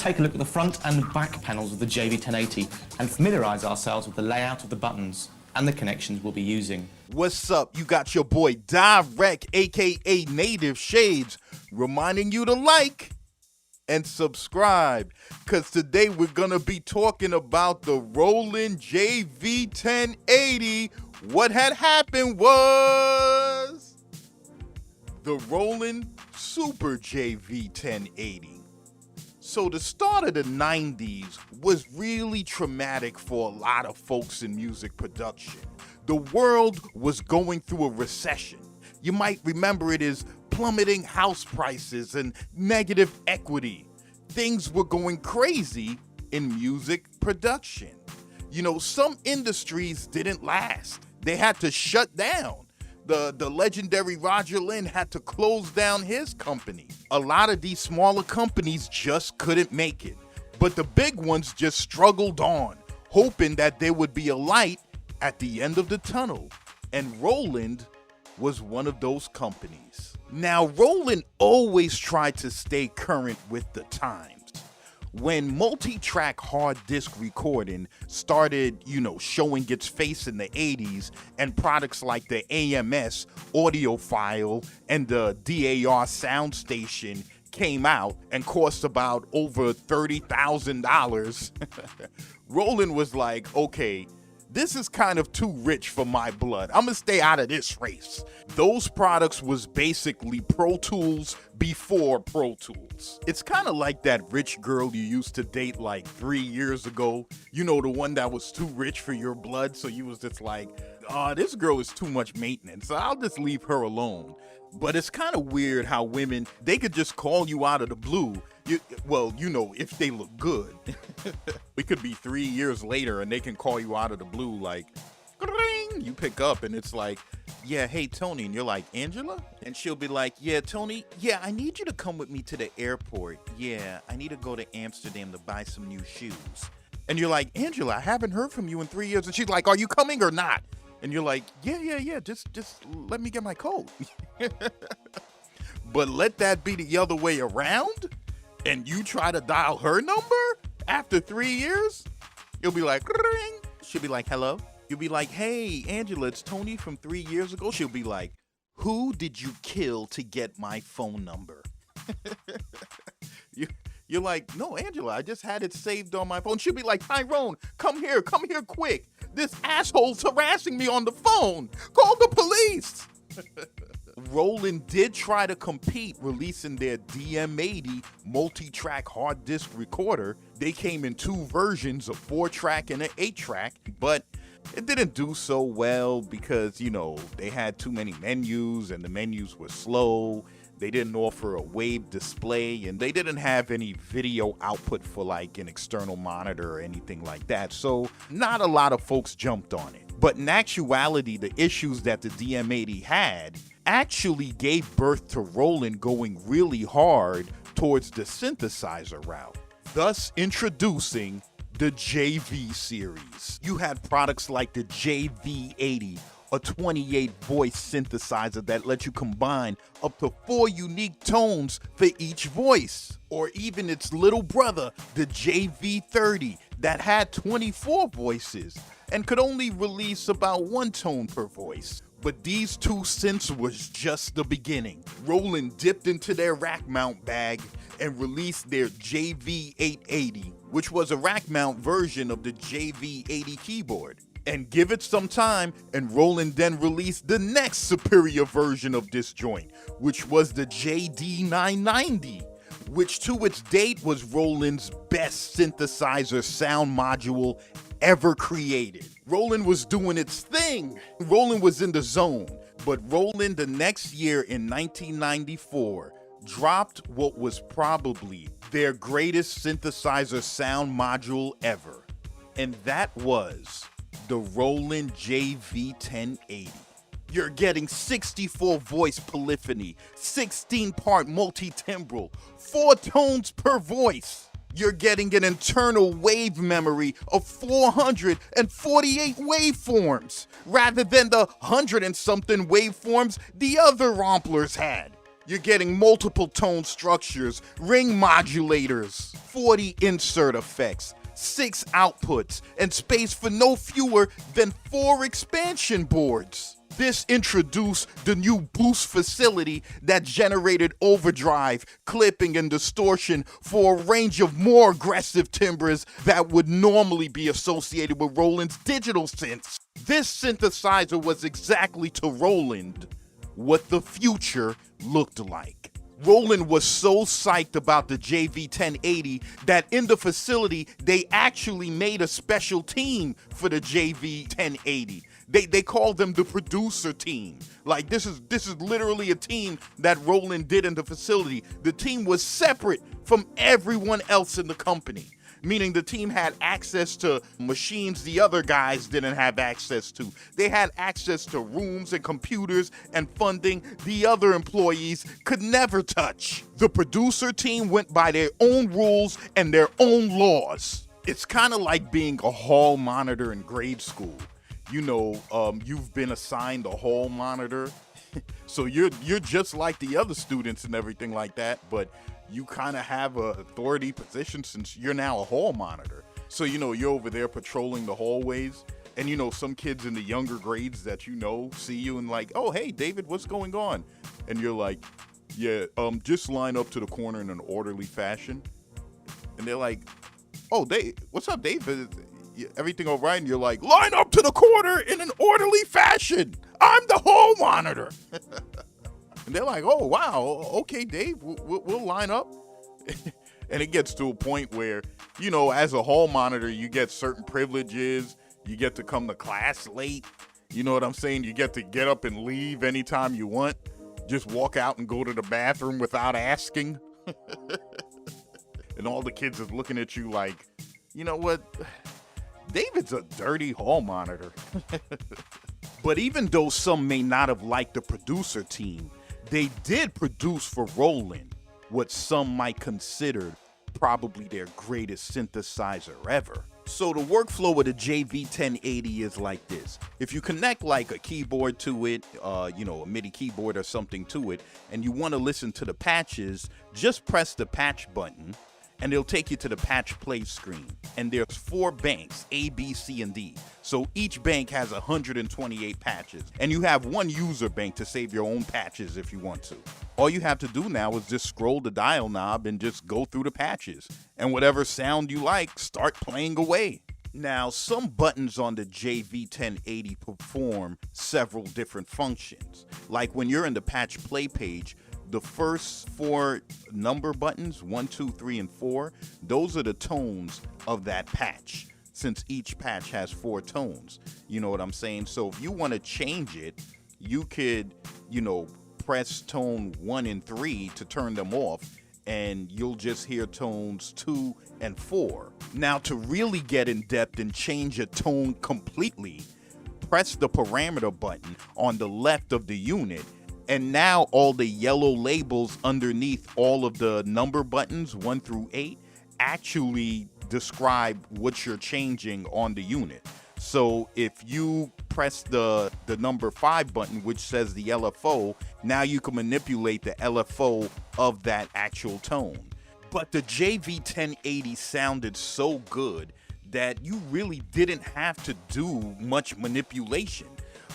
take a look at the front and back panels of the JV1080 and familiarise ourselves with the layout of the buttons and the connections we'll be using. What's up? You got your boy Dyreck, aka Native Shades, reminding you to like and subscribe, because today we're gonna be talking about the ROLAND JV1080. What had happened was the ROLAND Super JV1080. So the start of the 90s was really traumatic for a lot of folks in music production. The world was going through a recession. You might remember it as plummeting house prices and negative equity. Things were going crazy in music production. You know, some industries didn't last. They had to shut down. The legendary Roger Lynn had to close down his company. A lot of these smaller companies just couldn't make it. But the big ones just struggled on, hoping that there would be a light at the end of the tunnel. And ROLAND was one of those companies. Now, ROLAND always tried to stay current with the times. When multi-track hard disk recording started, showing its face in the 80s, and products like the AMS audiophile and the DAR sound station came out and cost about over $30,000, ROLAND was like, okay, this is kind of too rich for my blood. I'm gonna stay out of this race. Those products was basically Pro Tools before Pro Tools. It's kind of like that rich girl you used to date like 3 years ago. You know, the one that was too rich for your blood, so you was just like, this girl is too much maintenance, so I'll just leave her alone. But it's kind of weird how women, they could just call you out of the blue. If they look good. It could be 3 years later and they can call you out of the blue like, ring. You pick up and it's like, yeah, hey, Tony. And you're like, Angela? And she'll be like, yeah, Tony, yeah, I need you to come with me to the airport. Yeah, I need to go to Amsterdam to buy some new shoes. And you're like, Angela, I haven't heard from you in 3 years. And she's like, are you coming or not? And you're like, yeah, just let me get my coat. But let that be the other way around, and you try to dial her number after 3 years, you'll be like, ring. She'll be like, hello. You'll be like, hey, Angela, it's Tony from 3 years ago. She'll be like, who did you kill to get my phone number? You're like, no, Angela, I just had it saved on my phone. She'll be like, Tyrone, come here quick. This asshole's harassing me on the phone. Call the police. ROLAND did try to compete, releasing their DM80 multi-track hard disk recorder. They came in two versions, a 4-track and an 8-track, but it didn't do so well because, they had too many menus and the menus were slow. They didn't offer a wave display, and they didn't have any video output for like an external monitor or anything like that. So not a lot of folks jumped on it. But in actuality, the issues that the DM80 had actually gave birth to ROLAND going really hard towards the synthesizer route, thus introducing the JV series. You had products like the JV80, a 28-voice synthesizer that lets you combine up to 4 unique tones for each voice. Or even its little brother, the JV30, that had 24 voices and could only release about 1 tone per voice. But these two synths was just the beginning. ROLAND dipped into their rack mount bag and released their JV880, which was a rack mount version of the JV80 keyboard. And give it some time, and ROLAND then released the next superior version of this joint, which was the JD990, which to its date was ROLAND's best synthesizer sound module ever created. ROLAND was doing its thing. ROLAND was in the zone. But ROLAND the next year in 1994 dropped what was probably their greatest synthesizer sound module ever. And that was the ROLAND JV1080. You're getting 64 voice polyphony, 16-part multi-timbral, 4 tones per voice. You're getting an internal wave memory of 448 waveforms, rather than the 100 and something waveforms the other Romplers had. You're getting multiple tone structures, ring modulators, 40 insert effects, 6 outputs, and space for no fewer than 4 expansion boards. This introduced the new boost facility that generated overdrive, clipping, and distortion for a range of more aggressive timbres that would normally be associated with Roland's digital synths. This synthesizer was exactly to Roland what the future looked like. Roland was so psyched about the JV1080 that in the facility, they actually made a special team for the JV1080. They called them the producer team. Like this is literally a team that Roland did in the facility. The team was separate from everyone else in the company, meaning the team had access to machines the other guys didn't have access to. They had access to rooms and computers and funding the other employees could never touch. The producer team went by their own rules and their own laws. It's kind of like being a hall monitor in grade school. You know, you've been assigned a hall monitor, so you're just like the other students and everything like that, but you kind of have a authority position since you're now a hall monitor. So, you know, you're over there patrolling the hallways, and, you know, some kids in the younger grades that you know see you and like, oh, hey, David, what's going on? And you're like, yeah, just line up to the corner in an orderly fashion. And they're like, oh, what's up, David? Everything all right? And you're like, line up to the corner in an orderly fashion. I'm the hall monitor. And they're like, oh, wow, okay, Dave, we'll line up. And it gets to a point where, you know, as a hall monitor, you get certain privileges. You get to come to class late. You know what I'm saying? You get to get up and leave anytime you want. Just walk out and go to the bathroom without asking. And all the kids is looking at you like, you know what? David's a dirty hall monitor. But even though some may not have liked the producer team, they did produce for Roland what some might consider probably their greatest synthesizer ever. So the workflow of the JV1080 is like this. If you connect like a keyboard to it, you know, a MIDI keyboard or something to it, and you want to listen to the patches, just press the patch button and it'll take you to the patch play screen. And there's 4 banks, A, B, C, and D. So each bank has 128 patches. And you have one user bank to save your own patches if you want to. All you have to do now is just scroll the dial knob and just go through the patches. And whatever sound you like, start playing away. Now, some buttons on the JV1080 perform several different functions. Like when you're in the patch play page, the first 4 number buttons, 1, 2, 3, and 4, those are the tones of that patch, since each patch has 4 tones. You know what I'm saying? So if you want to change it, you could, you know, press tone 1 and 3 to turn them off, and you'll just hear tones 2 and 4. Now, to really get in depth and change a tone completely, press the parameter button on the left of the unit, and now all the yellow labels underneath all of the number buttons 1 through 8 actually describe what you're changing on the unit. So if you press the number 5 button, which says the LFO, now you can manipulate the LFO of that actual tone. But the JV1080 sounded so good that you really didn't have to do much manipulation.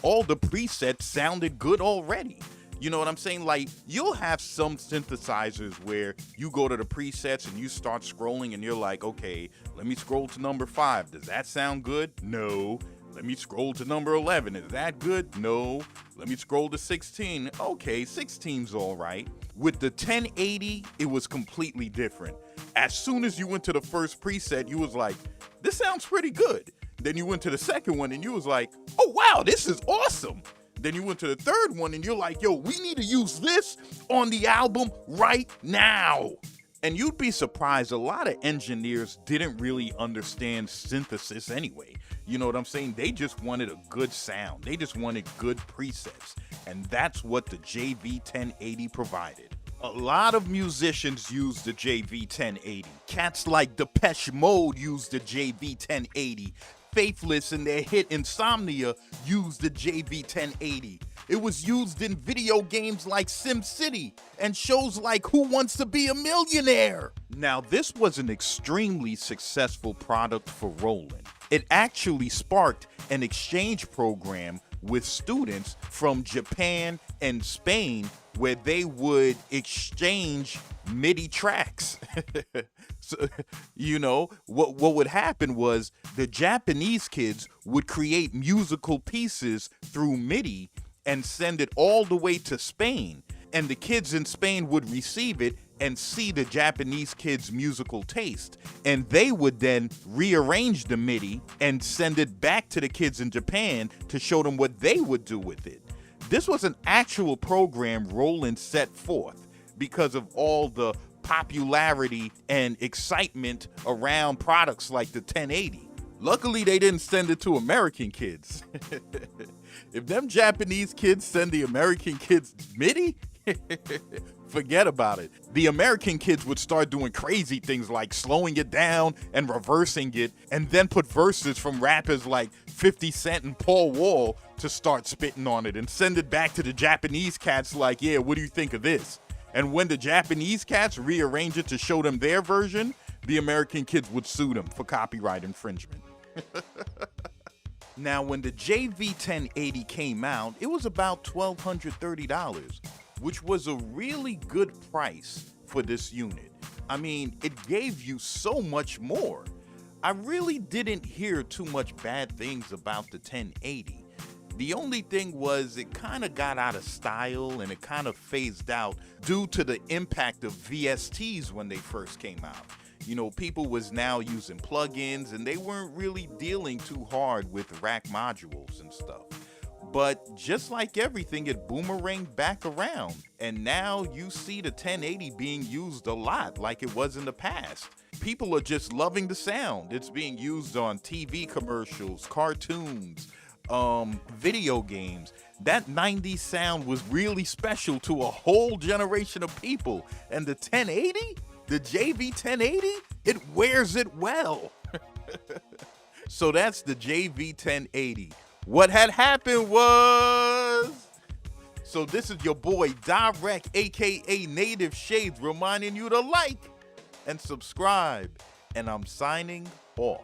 All the presets sounded good already. You know what I'm saying? Like, you'll have some synthesizers where you go to the presets and you start scrolling and you're like, okay, let me scroll to number 5. Does that sound good? No. Let me scroll to number 11. Is that good? No. Let me scroll to 16. Okay, 16's all right. With the 1080, it was completely different. As soon as you went to the first preset, you was like, this sounds pretty good. Then you went to the second one and you was like, oh wow, this is awesome. Then you went to the third one and you're like, yo, we need to use this on the album right now. And you'd be surprised, a lot of engineers didn't really understand synthesis anyway. You know what I'm saying? They just wanted a good sound. They just wanted good presets. And that's what the JV1080 provided. A lot of musicians use the JV1080. Cats like Depeche Mode use the JV1080. Faithless and their hit Insomnia used the JV1080. It was used in video games like SimCity and shows like Who Wants to Be a Millionaire? Now, this was an extremely successful product for Roland. It actually sparked an exchange program with students from Japan and Spain where they would exchange MIDI tracks. So, you know, what would happen was the Japanese kids would create musical pieces through MIDI and send it all the way to Spain. And the kids in Spain would receive it and see the Japanese kids' musical taste. And they would then rearrange the MIDI and send it back to the kids in Japan to show them what they would do with it. This was an actual program Roland set forth because of all the popularity and excitement around products like the 1080. Luckily, they didn't send it to American kids. If them Japanese kids send the American kids MIDI, forget about it. The American kids would start doing crazy things like slowing it down and reversing it, and then put verses from rappers like 50 Cent and Paul Wall to start spitting on it and send it back to the Japanese cats like, yeah, what do you think of this? And when the Japanese cats rearrange it to show them their version, the American kids would sue them for copyright infringement. Now, when the JV1080 came out, it was about $1,230, which was a really good price for this unit. I mean, it gave you so much more. I really didn't hear too much bad things about the 1080. The only thing was it kind of got out of style and it kind of phased out due to the impact of VSTs when they first came out. You know, people was now using plugins and they weren't really dealing too hard with rack modules and stuff. But just like everything, it boomeranged back around. And now you see the 1080 being used a lot like it was in the past. People are just loving the sound. It's being used on TV commercials, cartoons, video games. That 90s sound was really special to a whole generation of people. And the 1080, the JV 1080, it wears it well. So that's the JV 1080. What had happened was... So this is your boy Dyreck, aka Native Shades, reminding you to like and subscribe. And I'm signing off.